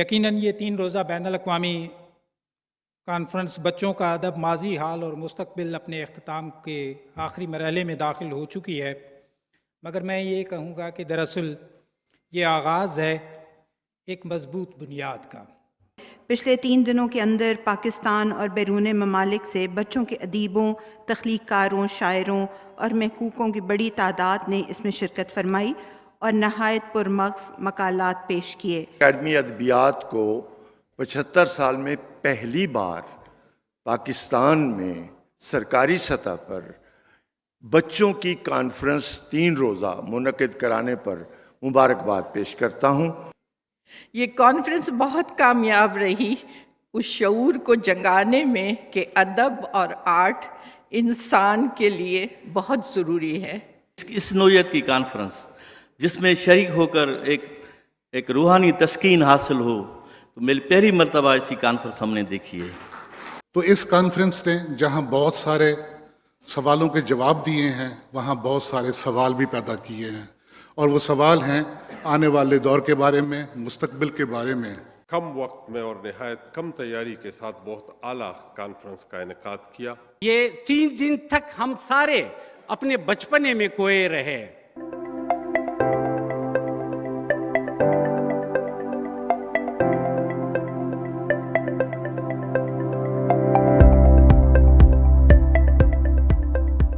یقیناً یہ 3 روزہ بین الاقوامی کانفرنس بچوں کا ادب، ماضی، حال اور مستقبل اپنے اختتام کے آخری مرحلے میں داخل ہو چکی ہے، مگر میں یہ کہوں گا کہ دراصل یہ آغاز ہے ایک مضبوط بنیاد کا۔ پچھلے 3 دنوں کے اندر پاکستان اور بیرون ممالک سے بچوں کے ادیبوں، تخلیق کاروں، شاعروں اور محقوقوں کی بڑی تعداد نے اس میں شرکت فرمائی اور نہایت پرمغز مقالات پیش کیے۔ اکیڈمی ادبیات کو 75 سال میں پہلی بار پاکستان میں سرکاری سطح پر بچوں کی کانفرنس 3 روزہ منعقد کرانے پر مبارکباد پیش کرتا ہوں۔ یہ کانفرنس بہت کامیاب رہی اس شعور کو جگانے میں کہ ادب اور آرٹ انسان کے لیے بہت ضروری ہے۔ اس نوعیت کی کانفرنس جس میں شریک ہو کر ایک روحانی تسکین حاصل ہو، تو میری پہلی مرتبہ ایسی کانفرنس ہم نے دیکھی ہے۔ تو اس کانفرنس نے جہاں بہت سارے سوالوں کے جواب دیے ہیں، وہاں بہت سارے سوال بھی پیدا کیے ہیں، اور وہ سوال ہیں آنے والے دور کے بارے میں، مستقبل کے بارے میں۔ کم وقت میں اور نہایت کم تیاری کے ساتھ بہت اعلیٰ کانفرنس کا انعقاد کیا۔ یہ 3 دن تک ہم سارے اپنے بچپنے میں کھوئے رہے۔